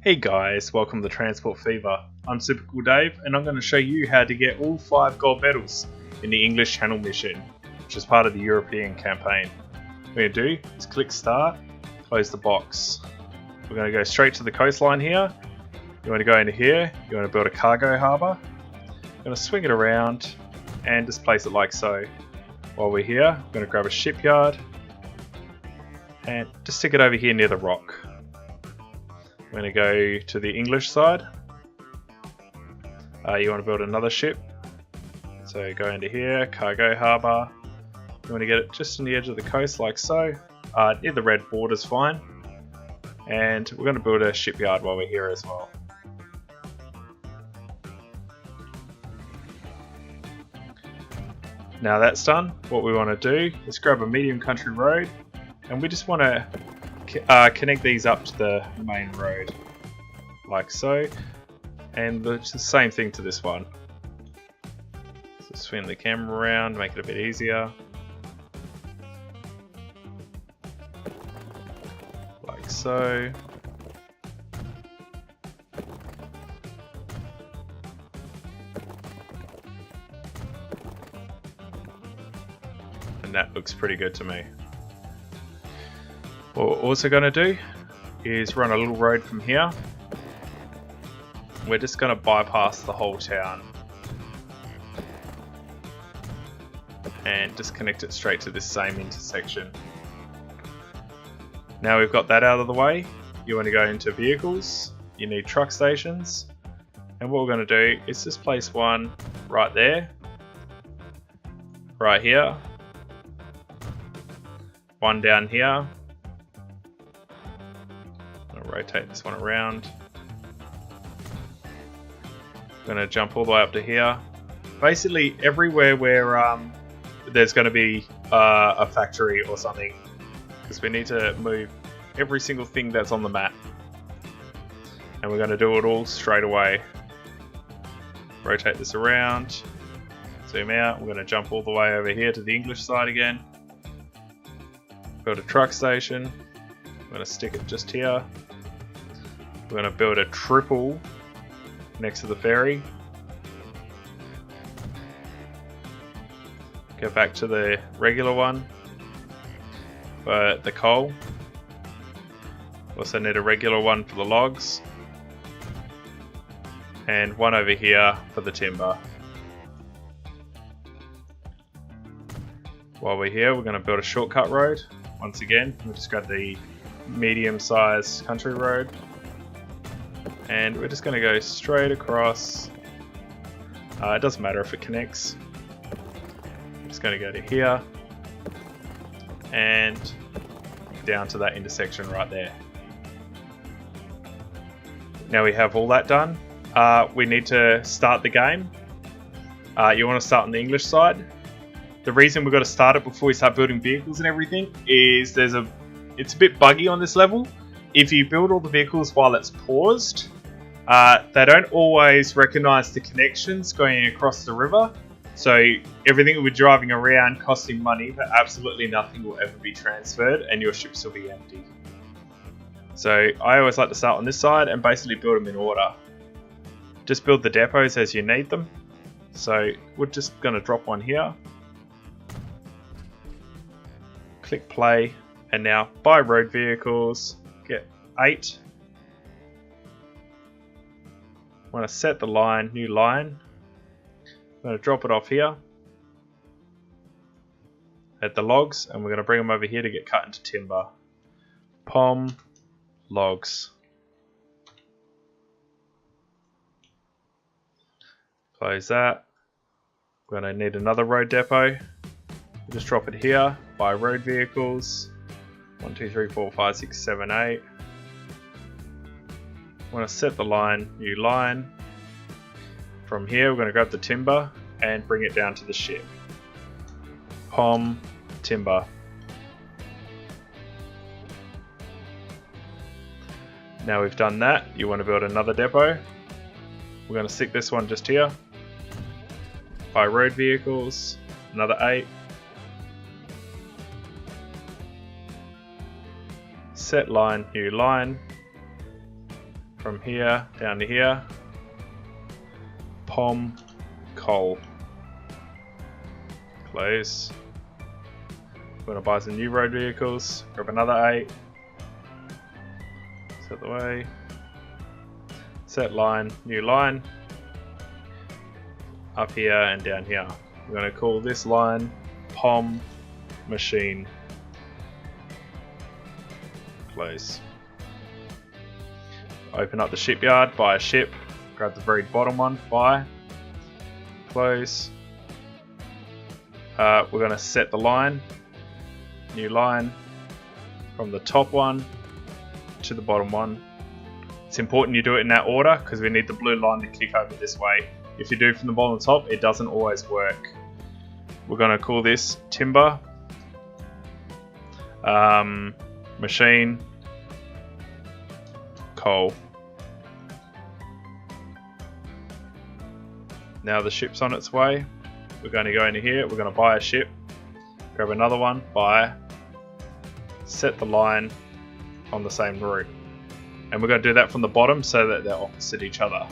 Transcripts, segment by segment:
Hey guys, welcome to Transport Fever. I'm Super Cool Dave and I'm going to show you how to get all 5 gold medals in the English Channel mission, which is part of the European campaign. What we're going to do is click Start, close the box. We're going to go straight to the coastline here. You want to go into here, you want to build a cargo harbour. You're going to swing it around and just place it like so. While we're here, we're going to grab a shipyard and just stick it over here near the rock. We're going to go to the English side. You want to build another ship. So go into here, cargo harbour. You want to get it just on the edge of the coast like so. Near the red border is fine. And we're going to build a shipyard while we're here as well. Now that's done, what we want to do is grab a medium country road and we just want to connect these up to the main road like so, and it's the same thing to this one. So swing the camera around, make it a bit easier like so. And that looks pretty good to me. What we're also going to do is run a little road from here. We're just going to bypass the whole town and just connect it straight to this same intersection. Now we've got that out of the way, you want to go into vehicles, you need truck stations, and what we're going to do is just place one right there, right here, one down here. Rotate this one around. I'm going to jump all the way up to here. Basically everywhere where there's going to be a factory or something, because we need to move every single thing that's on the map, and we're going to do it all straight away. Rotate this around, zoom out. We're going to jump all the way over here to the English side again, build a truck station. I'm going to stick it just here. We're going to build a triple next to the ferry. Go back to the regular one for the coal. Also need a regular one for the logs. And one over here for the timber. While we're here, we're going to build a shortcut road. Once again, we'll just grab the medium-sized country road. And we're just going to go straight across. It doesn't matter if it connects. I'm just going to go to here and down to that intersection right there. Now we have all that done. We need to start the game. You want to start on the English side. The reason we've got to start it before we start building vehicles and everything is it's a bit buggy on this level. If you build all the vehicles while it's paused, they don't always recognize the connections going across the river. So everything will be driving around costing money, but absolutely nothing will ever be transferred and your ships will be empty. So I always like to start on this side and basically build them in order. Just build the depots as you need them. So we're just going to drop one here. Click play, and now buy road vehicles, get 8. I want to set the line, new line. I'm going to drop it off here at the logs, and we're going to bring them over here to get cut into timber. POM logs. Close that. We're going to need another road depot. We'll just drop it here. Buy road vehicles. 1, 2, 3, 4, 5, 6, 7, 8. I want to set the line, new line. From here, we're going to grab the timber and bring it down to the ship. POM timber. Now we've done that, you want to build another depot. We're going to stick this one just here. Buy road vehicles, another 8. Set line, new line. From here down to here. Pom, coal. Close. We're going to buy some new road vehicles. Grab another 8. Set the way. Set line, new line. Up here and down here. We're going to call this line Pom Machine. Close. Open up the shipyard, buy a ship. Grab the very bottom one, buy. Close. We're going to set the line. New line. From the top one to the bottom one. It's important you do it in that order because we need the blue line to kick over this way. If you do from the bottom to the top, it doesn't always work. We're going to call this timber. Machine. Coal. Now the ship's on its way. We're going to go into here. We're going to buy a ship. Grab another one. Buy. Set the line on the same route. And we're going to do that from the bottom so that they're opposite each other.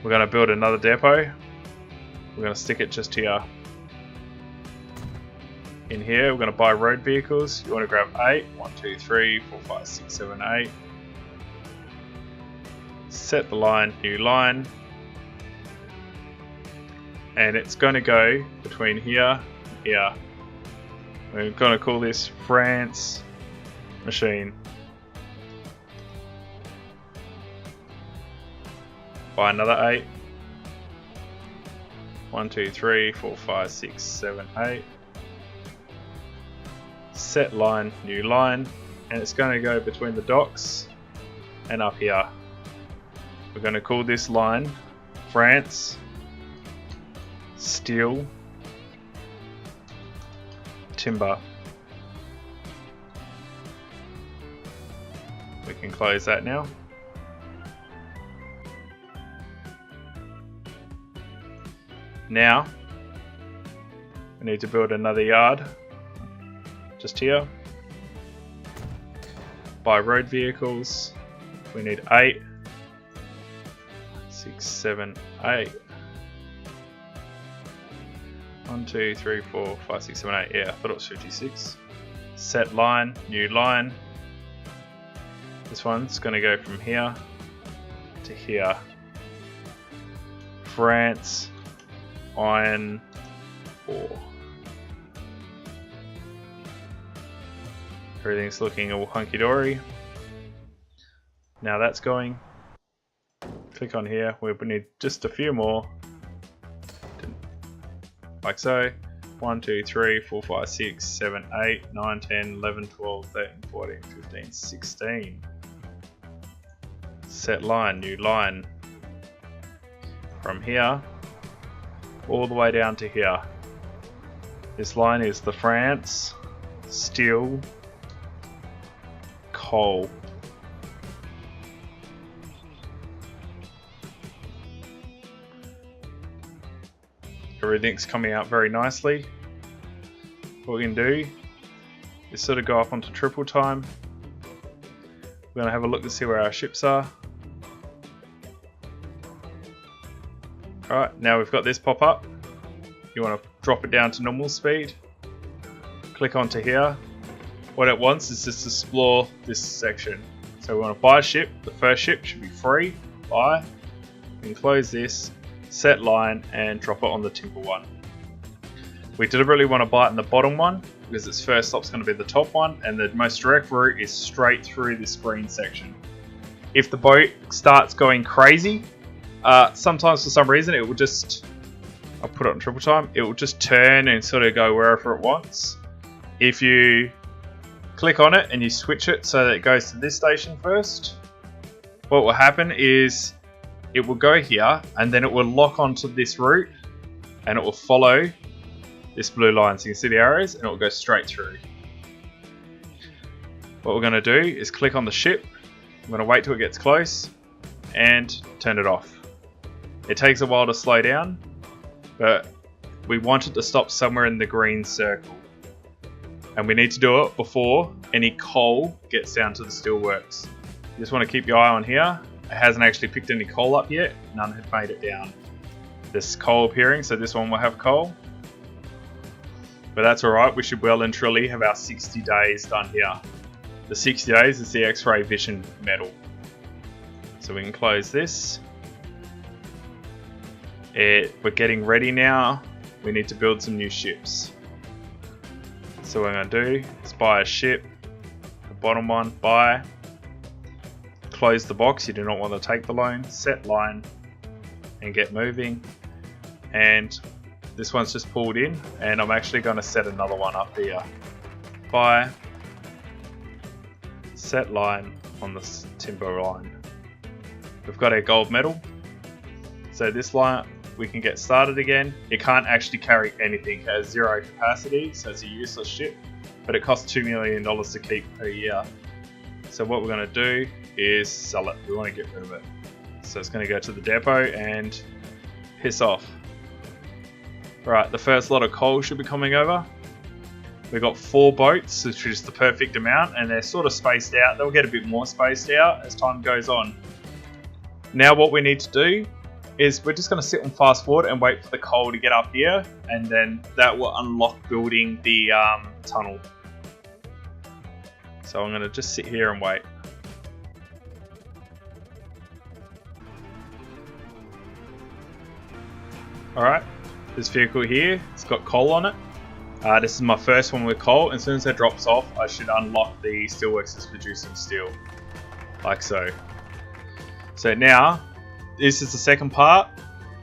We're going to build another depot. We're going to stick it just here. In here, we're going to buy road vehicles. You want to grab 8. 1, 2, 3, 4, 5, 6, 7, 8. Set the line, new line. And it's going to go between here and here. We're going to call this France Machine. Buy another 8. 1, 2, 3, 4, 5, 6, 7, 8. Set line, new line. And it's going to go between the docks and up here. We're going to call this line France Steel Timber. We can close that now. Now, we need to build another yard, just here. Buy road vehicles, we need 8, 6, 7, 8. 1, 2, 3, 4, 5, 6, 7, 8, yeah, I thought it was 56. Set line, new line. This one's going to go from here to here. France Iron Ore. Everything's looking all hunky-dory. Now that's going. Click on here. We need just a few more. Like so. 1, 2, 3, 4, 5, 6, 7, 8, 9, 10, 11, 12, 13, 14, 15, 16. Set line, new line. From here all the way down to here. This line is the France Steel Coal. Everything's coming out very nicely. What we can do is sort of go up onto triple time. We're going to have a look to see where our ships are. Alright, now we've got this pop up. You want to drop it down to normal speed. Click onto here. What it wants is just to explore this section. So we want to buy a ship. The first ship should be free. Buy. We can close this, set line, and drop it on the timber one. We deliberately want to buy it in the bottom one because its first stop's going to be the top one, and the most direct route is straight through this green section. If the boat starts going crazy, sometimes for some reason it will just, I'll put it on triple time, it will just turn and sort of go wherever it wants. If you click on it and you switch it so that it goes to this station first, what will happen is it will go here and then it will lock onto this route and it will follow this blue line. So you can see the arrows and it will go straight through. What we're going to do is click on the ship. I'm going to wait till it gets close and turn it off. It takes a while to slow down, but we want it to stop somewhere in the green circle. And we need to do it before any coal gets down to the steelworks. You just want to keep your eye on here. It hasn't actually picked any coal up yet. None had made it down. There's coal appearing, so this one will have coal. But that's alright, we should well and truly have our 60 days done here. The 60 days is the X-ray vision metal. So we can close this. We're getting ready now. We need to build some new ships. So what I'm going to do is buy a ship. The bottom one, buy. Close the box, you do not want to take the loan. Set line and get moving. And this one's just pulled in, and I'm actually going to set another one up here. Buy. Set line on the timber line. We've got our gold medal. So this line, we can get started again. It can't actually carry anything, it has 0 capacity, so it's a useless ship, but it costs $2 million to keep per year. So what we're going to do is sell it. We want to get rid of it. So it's going to go to the depot and piss off. Right, the first lot of coal should be coming over. We've got 4 boats, which is the perfect amount, and they're sort of spaced out. They'll get a bit more spaced out as time goes on. Now what we need to do is we're just going to sit on fast forward and wait for the coal to get up here, and then that will unlock building the tunnel. So I'm going to just sit here and wait. Alright, this vehicle here, it's got coal on it. This is my first one with coal, and as soon as that drops off, I should unlock the steelworks that's producing steel. Like so. So now, this is the second part.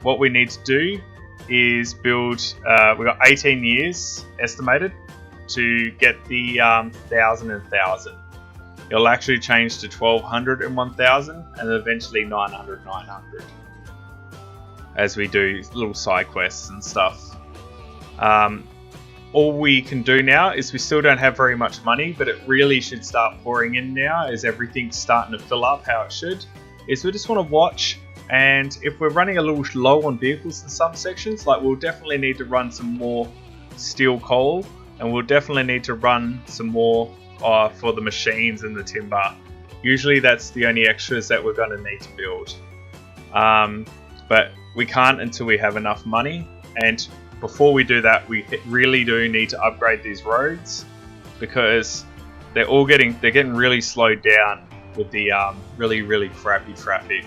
What we need to do is build, we've got 18 years estimated to get the 1,000 and 1,000. It'll actually change to 1,200 and 1,000, and then eventually 900, 900. As we do little side quests and stuff. All we can do now is we still don't have very much money, but it really should start pouring in now as everything's starting to fill up how it should. Is we just want to watch, and if we're running a little low on vehicles in some sections, like we'll definitely need to run some more steel coal, and we'll definitely need to run some more for the machines and the timber. Usually that's the only extras that we're going to need to build. But we can't until we have enough money, and before we do that, we really do need to upgrade these roads because they're getting really slowed down with the really crappy traffic.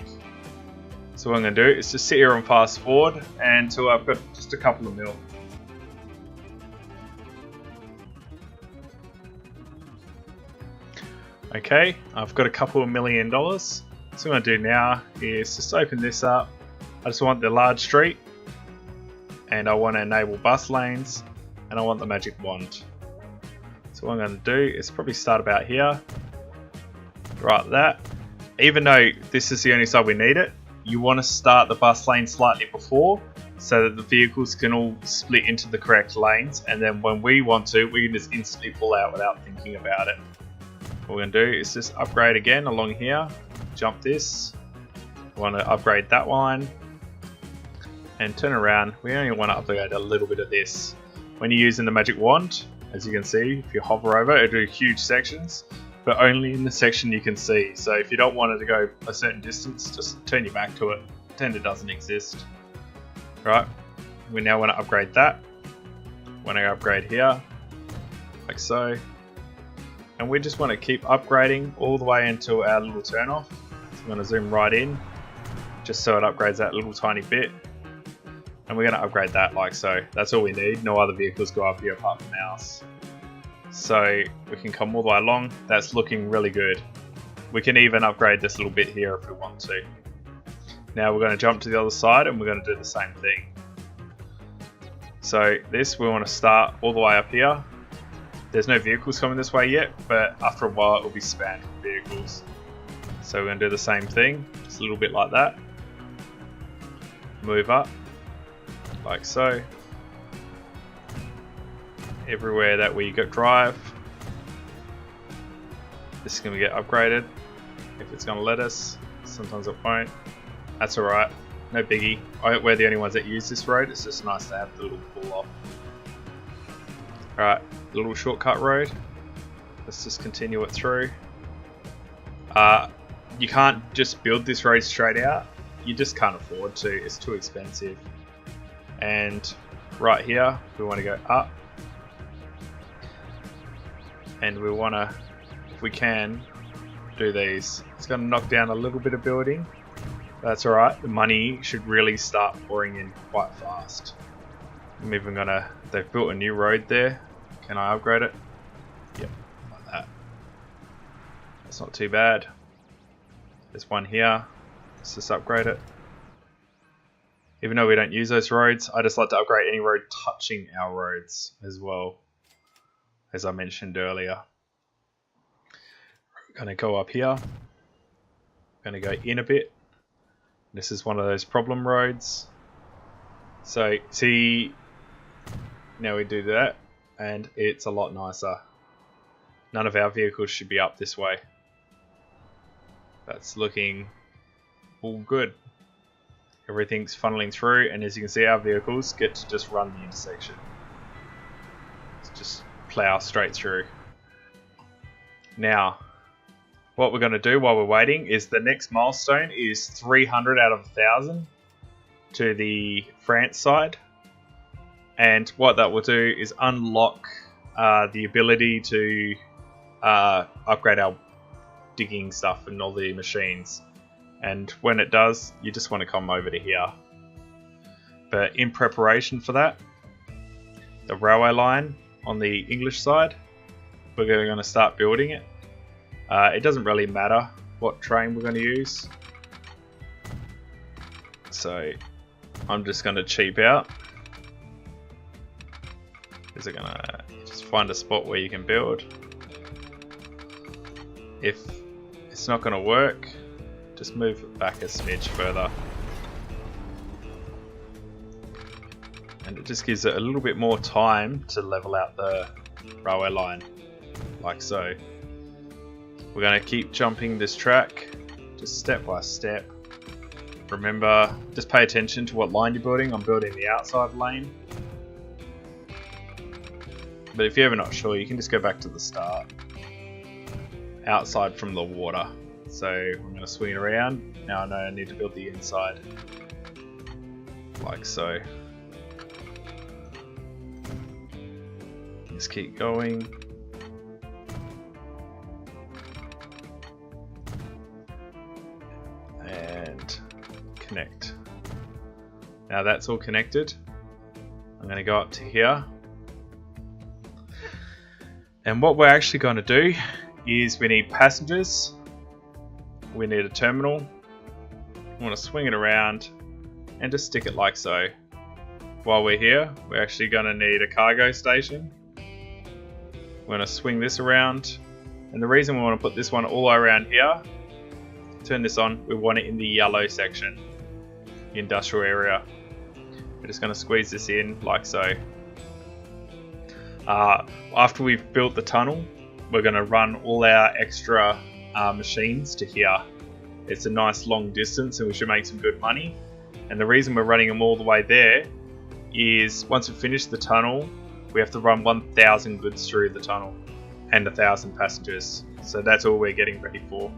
So what I'm going to do is just sit here and fast forward until I've got just a couple of mil. Okay, I've got a couple of $1 million. So what I'm going to do now is just open this up. I just want the large street, and I want to enable bus lanes, and I want the magic wand. So what I'm going to do is probably start about here, right that. Even though this is the only side we need it, you want to start the bus lane slightly before, so that the vehicles can all split into the correct lanes, and then when we want to, we can just instantly pull out without thinking about it. What we're going to do is just upgrade again along here, jump this, I want to upgrade that one, and turn around. We only want to upgrade a little bit of this. When you're using the magic wand, as you can see, if you hover over, it'll do huge sections, but only in the section you can see. So if you don't want it to go a certain distance, just turn your back to it. Pretend it doesn't exist. Right, we now want to upgrade that. Want to upgrade here, like so. And we just want to keep upgrading all the way until our little turn off. So I'm going to zoom right in, just so it upgrades that little tiny bit. And we're going to upgrade that like so. That's all we need. No other vehicles go up here apart from ours. So we can come all the way along. That's looking really good. We can even upgrade this little bit here if we want to. Now we're going to jump to the other side and we're going to do the same thing. So this we want to start all the way up here. There's no vehicles coming this way yet, but after a while it will be spammed with vehicles. So we're going to do the same thing, just a little bit like that. Move up. Like so. Everywhere that we drive, this is going to get upgraded if it's going to let us. Sometimes it won't. That's alright, no biggie. We're the only ones that use this road. It's just nice to have the little pull off. Alright, little shortcut road. Let's just continue it through. you can't just build this road straight out. You just can't afford to. It's too expensive. And right here, we want to go up. And we want to, if we can, do these. It's going to knock down a little bit of building. That's alright. The money should really start pouring in quite fast. I'm even going to, they've built a new road there. Can I upgrade it? Yep, like that. That's not too bad. There's one here. Let's just upgrade it. Even though we don't use those roads, I just like to upgrade any road touching our roads as well, as I mentioned earlier. We're going to go up here. We're going to go in a bit. This is one of those problem roads. So see, now we do that and it's a lot nicer. None of our vehicles should be up this way. That's looking all good. Everything's funneling through, and as you can see, our vehicles get to just run the intersection. Let's just plow straight through. Now, what we're going to do while we're waiting is the next milestone is 300 out of 1,000 to the France side. And what that will do is unlock the ability to upgrade our digging stuff and all the machines. And when it does, you just want to come over to here. But in preparation for that, the railway line on the English side, we're going to start building it. It doesn't really matter what train we're going to use. So I'm just going to cheap out. Is it going to just find a spot where you can build? If it's not going to work, just move it back a smidge further. And it just gives it a little bit more time to level out the railway line, like so. We're going to keep jumping this track, just step by step. Remember, just pay attention to what line you're building. I'm building the outside lane. But if you're ever not sure, you can just go back to the start. Outside from the water. So I'm going to swing it around. Now I know I need to build the inside. Like so. Just keep going. And connect. Now that's all connected. I'm going to go up to here. And what we're actually going to do is we need passengers. We need a terminal. I want to swing it around and just stick it like so. While we're here, we're actually going to need a cargo station. We're going to swing this around. And the reason we want to put this one all the way around here, turn this on, we want it in the yellow section, the industrial area. We're just going to squeeze this in like so. After we've built the tunnel, we're going to run all our extra machines to here. It's a nice long distance and we should make some good money. And the reason we're running them all the way there is once we finish the tunnel, we have to run 1,000 goods through the tunnel and 1,000 passengers. So that's all we're getting ready for.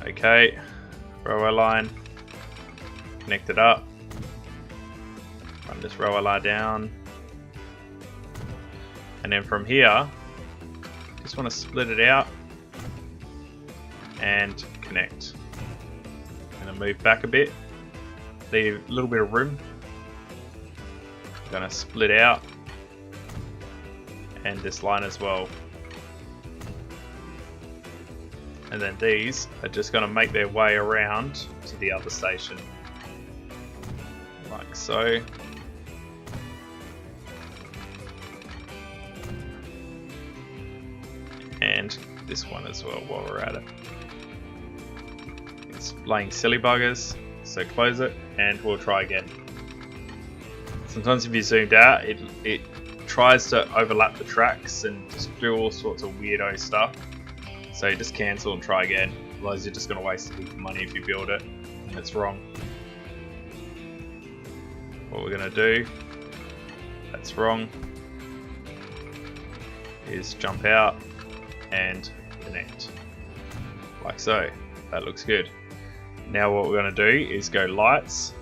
Okay, railway line, connect it up, run this railway line down. And then from here, just want to split it out and connect. I'm going to move back a bit, leave a little bit of room. I'm going to split out and this line as well. And then these are just going to make their way around to the other station, like so. And this one as well while we're at it. It's laying silly buggers, so close it and we'll try again. Sometimes if you zoomed out, it tries to overlap the tracks and just do all sorts of weirdo stuff. So just cancel and try again, otherwise you're just going to waste a heap of money if you build it and it's wrong. What we're going to do, that's wrong, is jump out and connect. like so. That looks good. Now what we're going to do is go lights,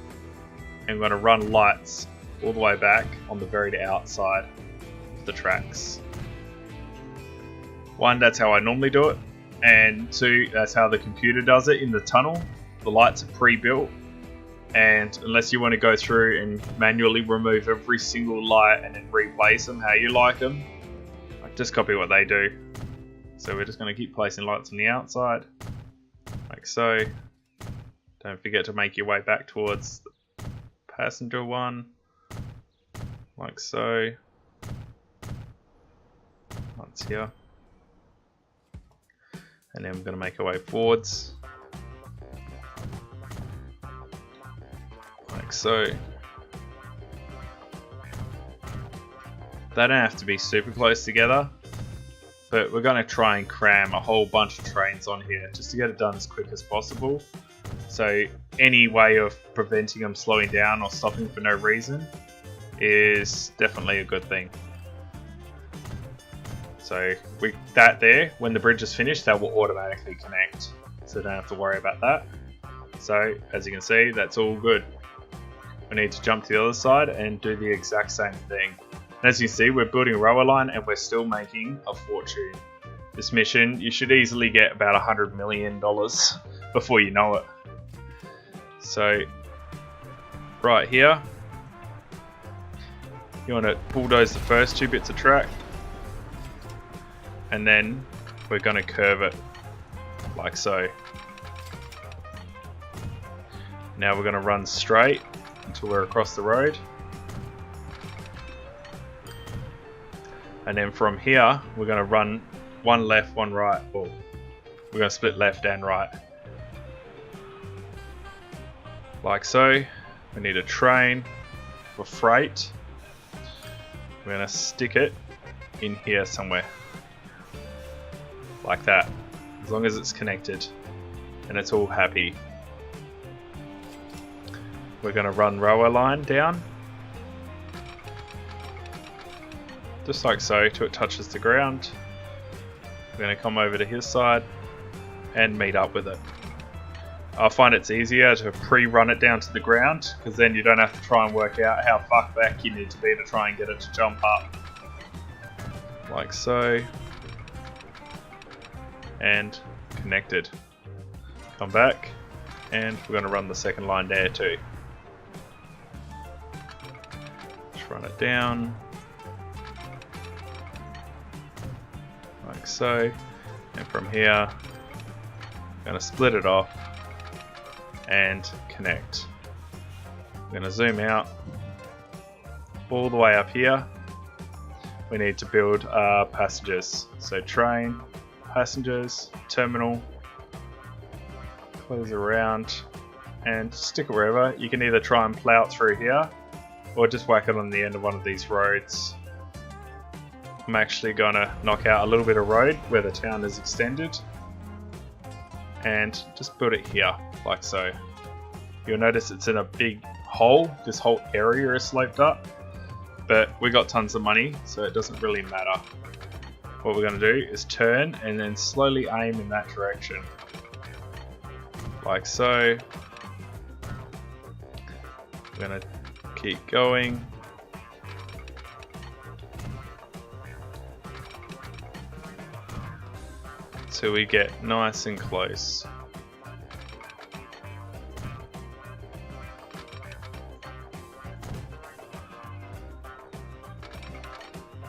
and we're going to run lights all the way back on the very outside of the tracks. 1, that's how I normally do it, and 2, that's how the computer does it in the tunnel. The lights are pre-built, and unless you want to go through and manually remove every single light and then replace them how you like them, just copy what they do. So we're just going to keep placing lights on the outside, like so. Don't forget to make your way back towards the passenger one, like so. Lights here. And then we're going to make our way forwards, like so. They don't have to be super close together, but we're going to try and cram a whole bunch of trains on here just to get it done as quick as possible. So any way of preventing them slowing down or stopping for no reason is definitely a good thing. So that there, when the bridge is finished, that will automatically connect, so don't have to worry about that. So as you can see, that's all good. We need to jump to the other side and do the exact same thing. And as you can see, we're building a railway line and we're still making a fortune. This mission, you should easily get about $100 million before you know it. So right here, you want to bulldoze the first 2 bits of track, and then we're going to curve it like so. Now we're going to run straight until we're across the road, and then from here we're going to run 1 left, 1 right, or we're going to split left and right like so. We need a train for freight. We're going to stick it in here somewhere like that, as long as it's connected and it's all happy. We're going to run railway line down just like so till it touches the ground. We're going to come over to his side and meet up with it. I find it's easier to pre-run it down to the ground, because then you don't have to try and work out how far back you need to be to try and get it to jump up. Like so. And connected. Come back, and we're going to run the second line there too. Just run it down. Like so. And from here, I'm going to split it off and connect. I'm going to zoom out all the way up here. We need to build passengers. So train, passengers, terminal, close around and stick it wherever. You can either try and plow it through here or just whack it on the end of one of these roads. I'm actually going to knock out a little bit of road where the town is extended and just build it here like so. You'll notice it's in a big hole. This whole area is sloped up, but we got tons of money, so it doesn't really matter. What we're going to do is turn and then slowly aim in that direction like so. We're going to keep going. Till we get nice and close.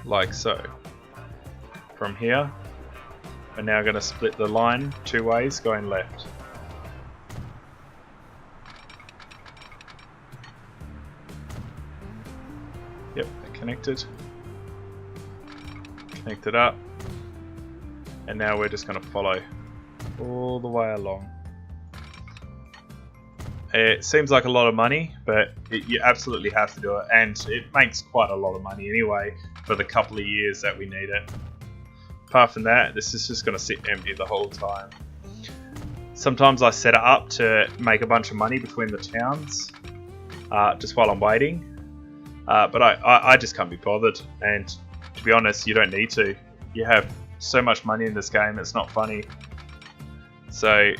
Like so. From here, we're now going to split the line 2 ways going left. Yep, they're connected. Connected up. And now we're just going to follow all the way along. It seems like a lot of money, but you absolutely have to do it, and it makes quite a lot of money anyway for the couple of years that we need it. Apart from that, this is just going to sit empty the whole time. Sometimes I set it up to make a bunch of money between the towns, just while I'm waiting, but I just can't be bothered, and to be honest, you don't need to. You have so much money in this game, it's not funny. So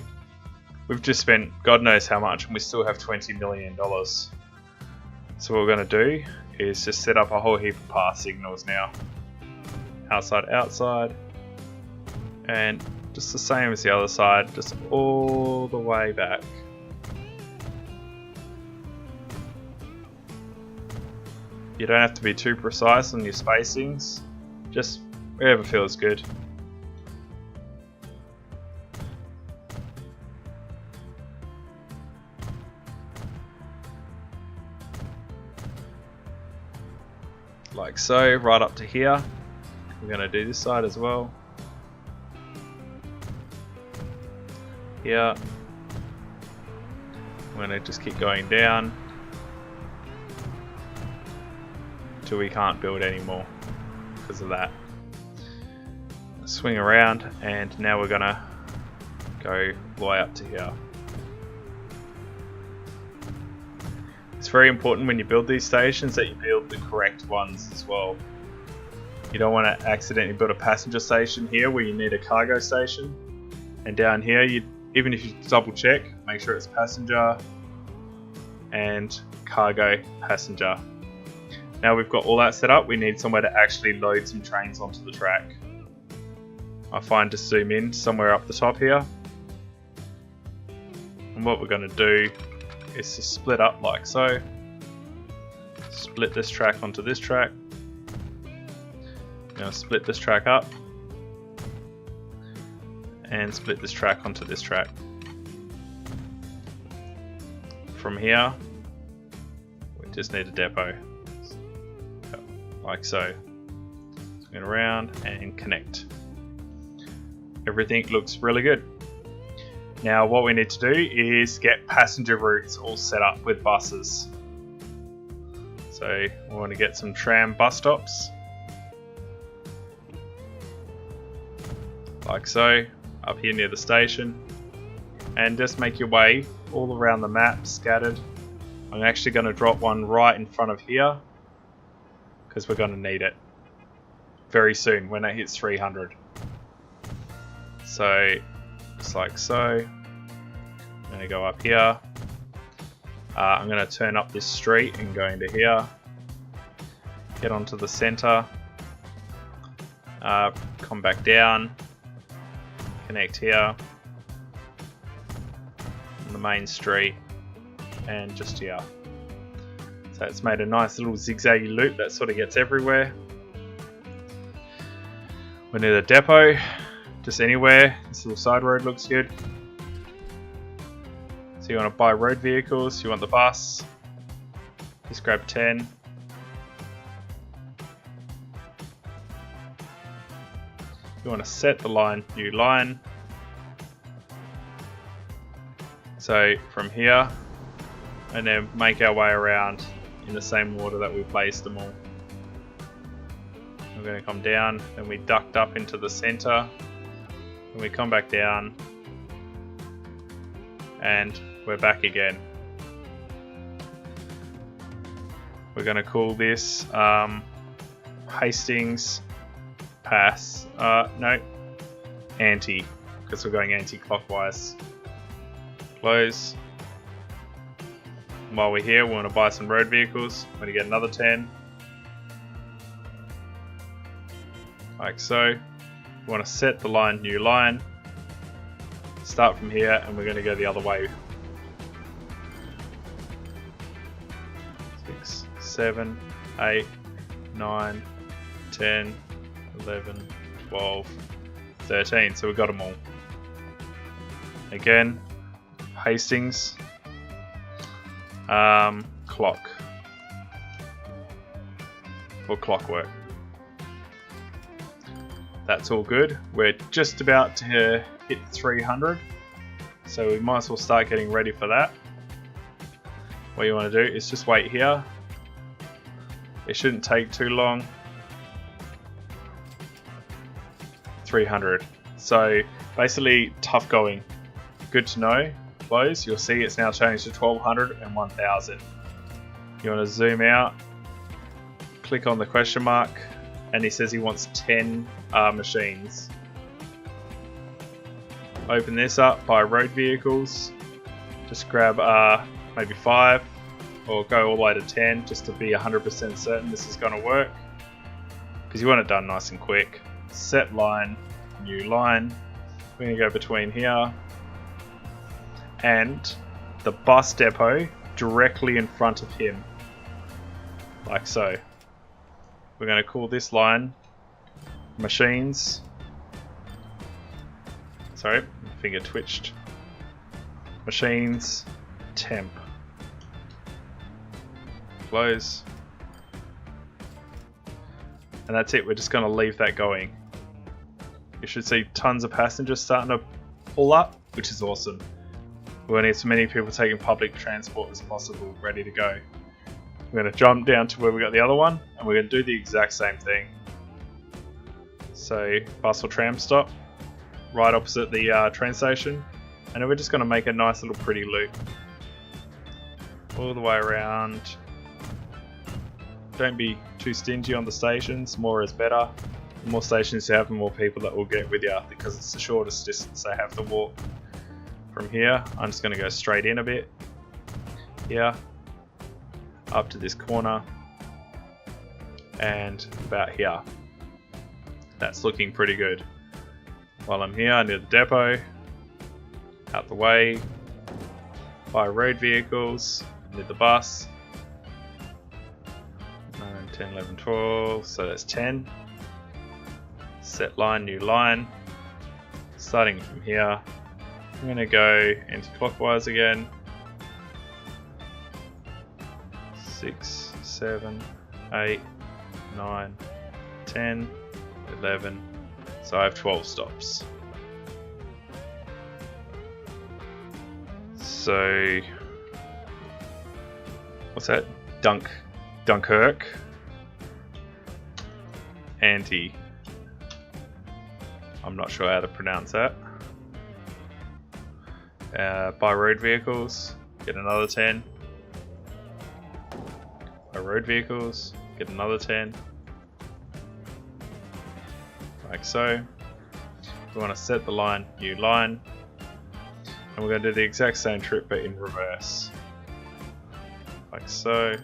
we've just spent God knows how much and we still have $20 million. So what we're going to do is just set up a whole heap of path signals now. Outside, outside. And just the same as the other side, just all the way back. You don't have to be too precise on your spacings, just wherever feels good. Like so, right up to here. We're going to do this side as well. Here. We're going to just keep going down till we can't build anymore because of that. Swing around, and now we're going to go all the way up to here. It's very important when you build these stations that you build the correct ones as well. You don't want to accidentally build a passenger station here where you need a cargo station, and down here, even if you double check, make sure it's passenger and cargo passenger. Now we've got all that set up, we need somewhere to actually load some trains onto the track. I find to zoom in somewhere up the top here, and what we're going to do is to split up like so. Split this track onto this track. I'm going to split this track up and split this track onto this track. From here, we just need a depot, like so. Swing around and connect. Everything looks really good. Now what we need to do is get passenger routes all set up with buses. So we want to get some tram bus stops. Like so, up here near the station. And just make your way all around the map, scattered. I'm actually going to drop one right in front of here, because we're going to need it very soon when it hits 300. So, just like so. I'm going to go up here. I'm going to turn up this street and go into here. Get onto the center. Come back down. Connect here. On the main street. And just here. So it's made a nice little zigzaggy loop that sort of gets everywhere. We need a depot. Just anywhere. This little side road looks good. So you want to buy road vehicles, you want the bus. Just grab 10. You want to set the line, new line. So from here, and then make our way around in the same order that we placed them all. We're going to come down, then we duct up into the center, and we come back down, and we're back again. We're going to call this Hastings Pass. No, anti, because we're going anti-clockwise. Close. While we're here, we want to buy some road vehicles. We're going to get another 10. Like so. We want to set the line, new line. Start from here, and we're going to go the other way. 6, 7, 8, 9, 10, 11, 12, 13. So we've got them all. Again, Hastings. Clock. Or clockwork. That's all good. We're just about to hit 300. So we might as well start getting ready for that. What you want to do is just wait here. It shouldn't take too long. 300. So basically tough going. Good to know. Close. You'll see it's now changed to 1200 and 1000. You want to zoom out. Click on the question mark. And he says he wants 10 machines. Open this up, buy road vehicles. Just grab maybe 5 or go all the way to 10 just to be 100% certain this is going to work. Because you want it done nice and quick. Set line, new line. We're going to go between here and the bus depot directly in front of him. Like so. We're going to call this line machines. Sorry, my finger twitched. Machines temp. Close. And that's it, we're just going to leave that going. You should see tons of passengers starting to pull up, which is awesome. We're going to need as many people taking public transport as possible, ready to go. We're going to jump down to where we got the other one, and we're going to do the exact same thing. So, bus or tram stop, right opposite the train station, and then we're just going to make a nice little pretty loop. All the way around. Don't be too stingy on the stations, more is better. The more stations you have, the more people that will get with you, because it's the shortest distance they have to walk. From here, I'm just going to go straight in a bit. Here, up to this corner, and about here. That's looking pretty good. While I'm here, near the depot, out the way, buy road vehicles, near the bus. 9, 10, 11, 12, so that's 10. Set line, new line. Starting from here, I'm going to go anti-clockwise again. 6, 7, 8, 9, 10, 11. So I have 12 stops. So, what's that? Dunkirk. Anti. I'm not sure how to pronounce that. Buy road vehicles, get another 10. Buy road vehicles, get another 10. Like so. We want to set the line, new line. And we're going to do the exact same trip but in reverse. Like so.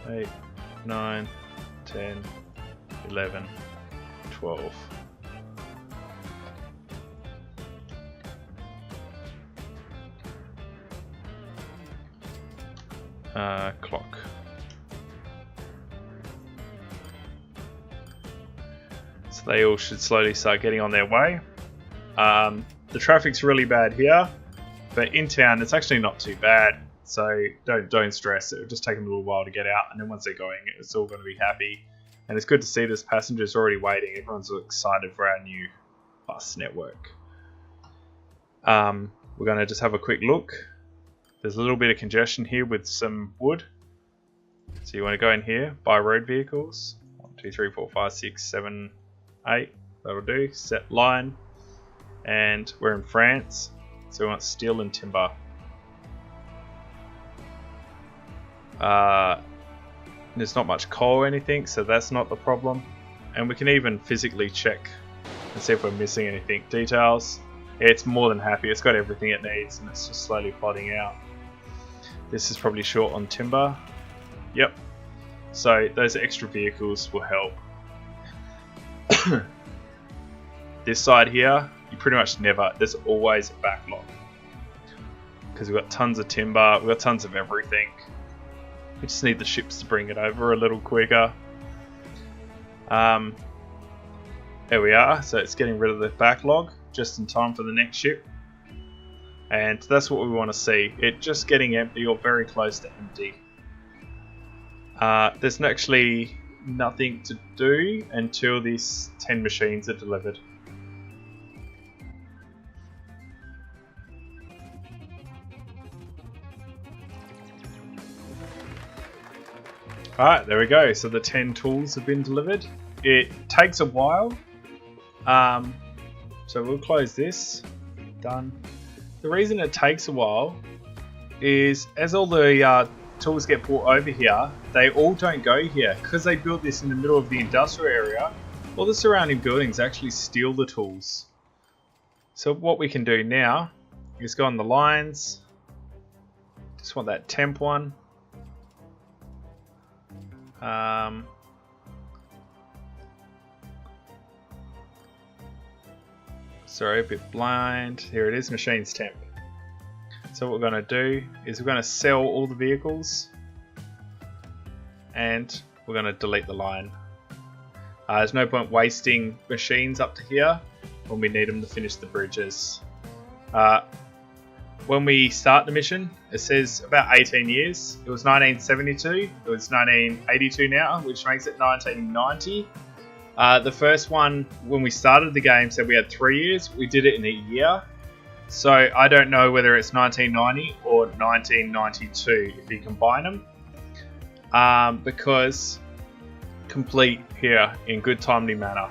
8, 9, 10, 11, 12. Clock. So they all should slowly start getting on their way. The traffic's really bad here, but in town it's actually not too bad. So don't stress. It'll just take them a little while to get out, and then once they're going, it's all going to be happy. And it's good to see this passengers already waiting. Everyone's excited for our new bus network. We're going to just have a quick look. There's a little bit of congestion here with some wood. So you want to go in here, buy road vehicles. 1, 2, 3, 4, 5, 6, 7, 8. That'll do. Set line. And we're in France. So we want steel and timber. There's not much coal or anything, so that's not the problem. And we can even physically check and see if we're missing anything. Details. It's more than happy. It's got everything it needs, and it's just slowly plotting out. This is probably short on timber. Yep. So those extra vehicles will help. This side here, you pretty much never, there's always a backlog. Because we've got tons of timber, we've got tons of everything. We just need the ships to bring it over a little quicker. There we are, so it's getting rid of the backlog just in time for the next ship. And that's what we want to see. It just getting empty or very close to empty. There's actually nothing to do until these 10 machines are delivered. Alright, there we go. So the 10 tools have been delivered. It takes a while. So we'll close this. Done. The reason it takes a while is as all the tools get brought over here, they all don't go here. Because they built this in the middle of the industrial area, all the surrounding buildings actually steal the tools. So what we can do now is go on the lines. Just want that temp one. Sorry, a bit blind. Here it is, machines temp. So what we're going to do is we're going to sell all the vehicles and we're going to delete the line. There's no point wasting machines up to here when we need them to finish the bridges. When we start the mission, it says about 18 years. It was 1972, it was 1982 now, which makes it 1990. The first one, when we started the game, said we had 3 years. We did it in a year. So I don't know whether it's 1990 or 1992 if you combine them. Because complete here in good timely manner.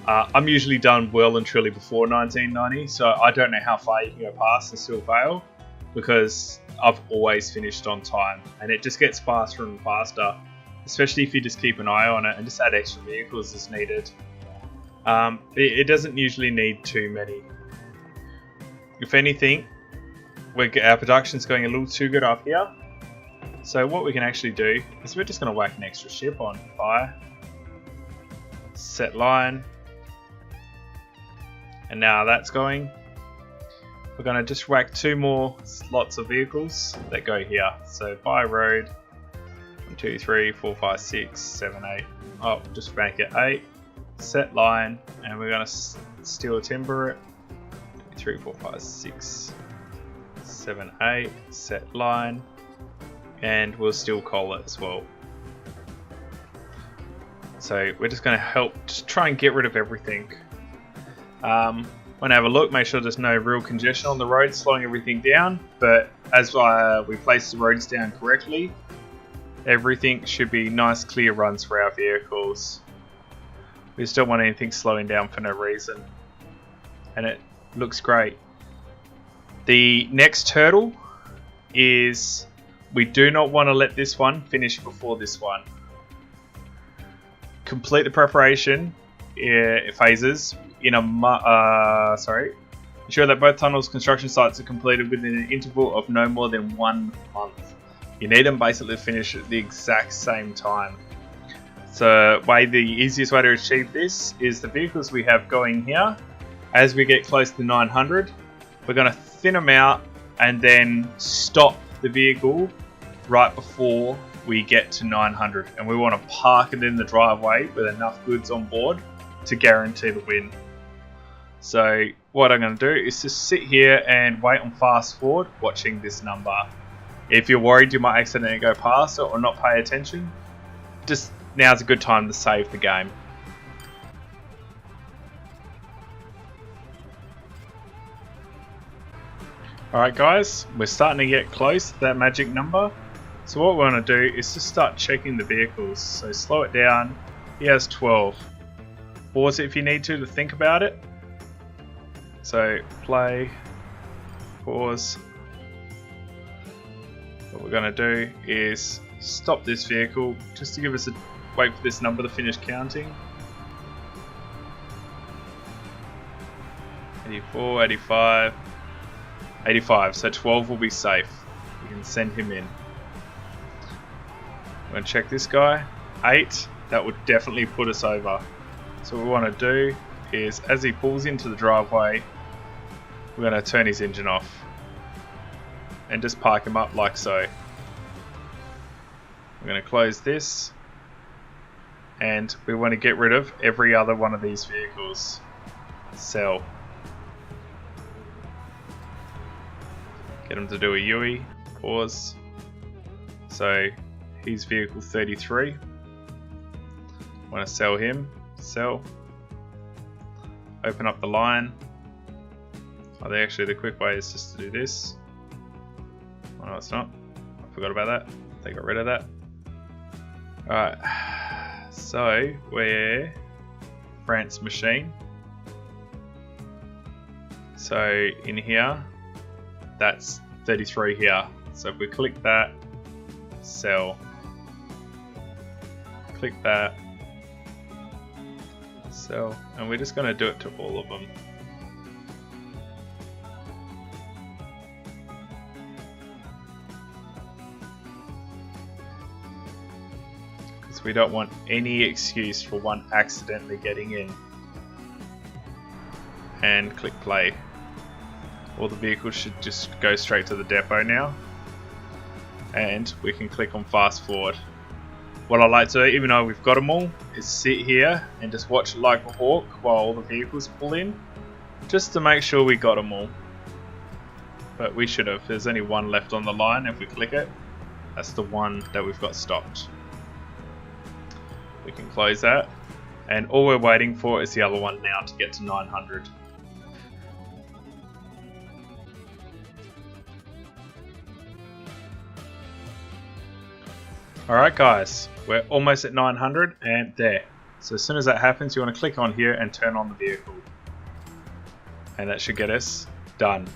I'm usually done well and truly before 1990, so I don't know how far you can go past and still fail, because I've always finished on time, and it just gets faster and faster, especially if you just keep an eye on it and just add extra vehicles as needed. It doesn't usually need too many. If anything, our production's going a little too good up here. So what we can actually do is we're just going to whack an extra ship on fire. Set line. And now that's going. We're going to just whack 2 more slots of vehicles that go here. So by road. 1, 2, 3, 4, 5, 6, 7, 8. Oh, just make it 8. Set line. And we're going to steel timber it. 2, 3, 4, 5, 6, 7, 8. Set line. And we'll steel coal it as well. So we're just going to just try and get rid of everything. When I have a look, make sure there's no real congestion on the road slowing everything down, but as we place the roads down correctly, everything should be nice clear runs for our vehicles. We just don't want anything slowing down for no reason, and it looks great. The next hurdle is we do not want to let this one finish before this one. Complete the preparation phases in ensure that both tunnels construction sites are completed within an interval of no more than 1 month. You need them basically to finish at the exact same time. So the easiest way to achieve this is the vehicles we have going here. As we get close to 900, we're going to thin them out and then stop the vehicle right before we get to 900, and we want to park it in the driveway with enough goods on board to guarantee the win. So what I'm going to do is just sit here and wait on fast forward watching this number. If you're worried you might accidentally go past it or not pay attention, just now's a good time to save the game. Alright guys, we're starting to get close to that magic number. So what we want to do is just start checking the vehicles. So slow it down. He has 12. Pause it if you need to think about it. So play, pause. What we're going to do is stop this vehicle just to give us wait for this number to finish counting. 84, 85, 85. So 12 will be safe. We can send him in. I'm going to check this guy. 8. That would definitely put us over. So what we want to do is, as he pulls into the driveway, we're going to turn his engine off and just park him up like so. We're going to close this, and we want to get rid of every other one of these vehicles. Sell. Get him to do a UE. Pause. So he's vehicle 33. Want to sell him. Sell. Open up the line. Actually, the quick way is just to do this. Oh, no, it's not. I forgot about that. They got rid of that. Alright. So, we're France machine. So, in here, that's 33 here. So, if we click that, sell. Click that. So, and we're just going to do it to all of them. Because we don't want any excuse for one accidentally getting in. And click play. All the vehicles should just go straight to the depot now. And we can click on fast forward. What I like to do, even though we've got them all, is sit here and just watch it like a hawk while all the vehicles pull in, just to make sure we got them all. But we should have. There's only one left on the line. If we click it, that's the one that we've got stopped. We can close that, and all we're waiting for is the other one now to get to 900. Alright guys, we're almost at 900 and there. So as soon as that happens, you want to click on here and turn on the vehicle. And that should get us done.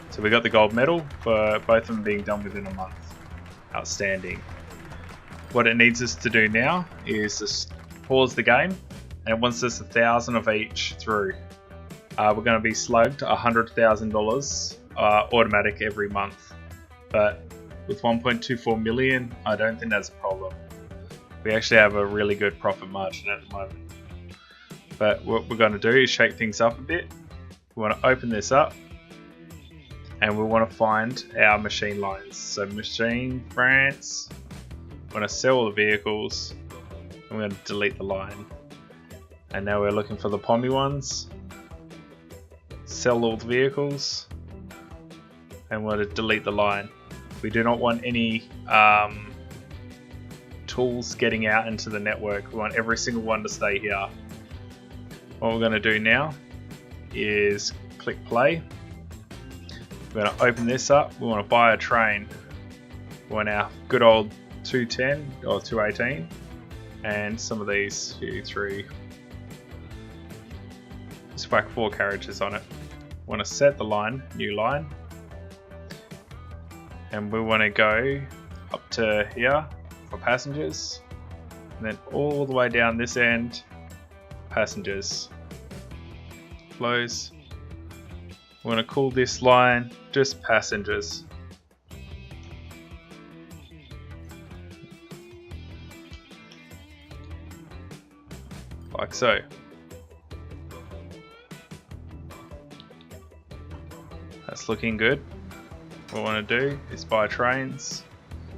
So we got the gold medal for both of them being done within a month. Outstanding. What it needs us to do now is just pause the game, and once there's 1,000 of each through, we're going to be slugged $100,000 automatic every month. But with 1.24 million, I don't think that's a problem. We actually have a really good profit margin at the moment. But what we're going to do is shake things up a bit. We want to open this up, and we want to find our machine lines. So machine, France, we're going to sell all the vehicles, and we're going to delete the line. And now we're looking for the Pommy ones. Sell all the vehicles, and we're going to delete the line. We do not want any tools getting out into the network. We want every single one to stay here. What we're going to do now is click play. We're going to open this up. We want to buy a train. We want our good old 210 or 218 and some of these 2, 3. Just whack 4 carriages on it. We want to set the line, new line. And we want to go up to here for passengers, and then all the way down this end, passengers. Close. We want to call this line just passengers. Like so. That's looking good. What we want to do is buy trains.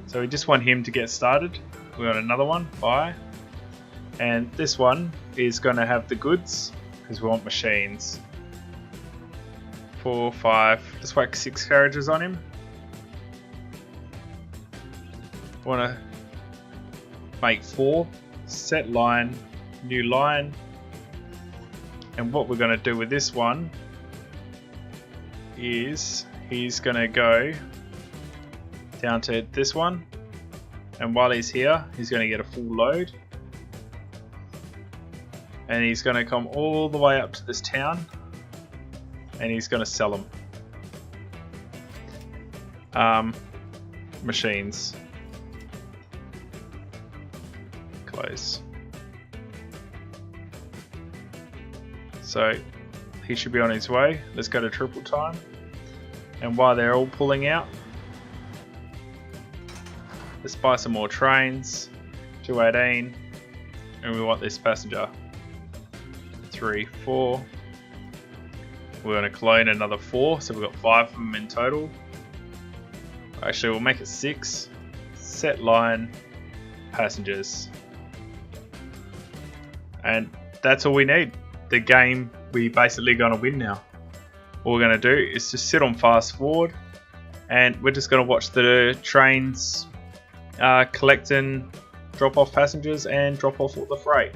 So we just want him to get started. We want another one, buy. And this one is going to have the goods, because we want machines. 4, 5, just whack 6 carriages on him. We want to make 4, set line, new line. And what we're going to do with this one is he's going to go down to this one, and while he's here he's going to get a full load, and he's going to come all the way up to this town, and he's going to sell them. Machines. Close. So he should be on his way. Let's go to triple time. And while they're all pulling out, let's buy some more trains. 218. And we want this passenger. 3, 4. We're going to clone another 4, so we've got 5 of them in total. Actually, we'll make it 6. Set line, passengers. And that's all we need. The game, we basically going to win now. All we're going to do is just sit on fast forward, and we're just going to watch the trains collect and drop off passengers and drop off all the freight.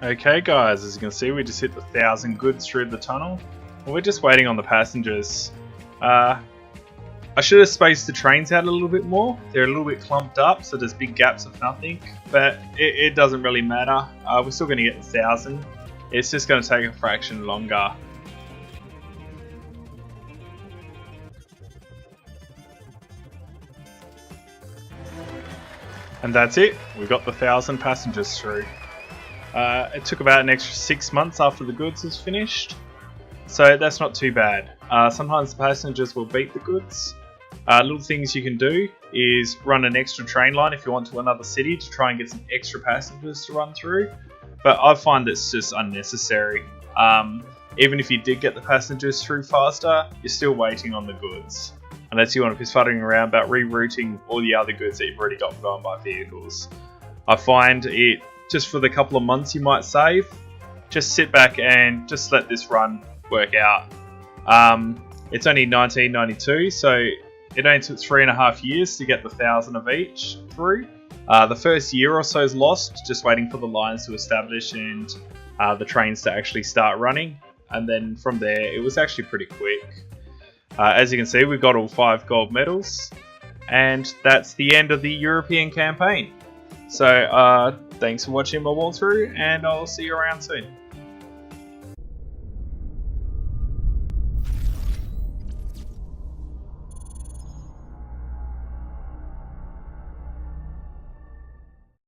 Okay guys, as you can see, we just hit the 1,000 goods through the tunnel. Well, we're just waiting on the passengers. I should have spaced the trains out a little bit more. They're a little bit clumped up, so there's big gaps of nothing. But it doesn't really matter. We're still going to get 1,000. It's just going to take a fraction longer. And that's it. We got the 1,000 passengers through. It took about an extra 6 months after the goods was finished, so that's not too bad. Sometimes the passengers will beat the goods. Little things you can do is run an extra train line if you want to another city to try and get some extra passengers to run through, but I find it's just unnecessary. Even if you did get the passengers through faster, you're still waiting on the goods. Unless you want to be fudding around about rerouting all the other goods that you've already got going by vehicles. I find it, just for the couple of months you might save, just sit back and just let this run work out. It's only 1992, so it only took 3.5 years to get the 1,000 of each through. The first year or so is lost, just waiting for the lines to establish and the trains to actually start running. And then from there, it was actually pretty quick. As you can see, we've got all 5 gold medals. And that's the end of the European campaign. So, thanks for watching my walkthrough, and I'll see you around soon.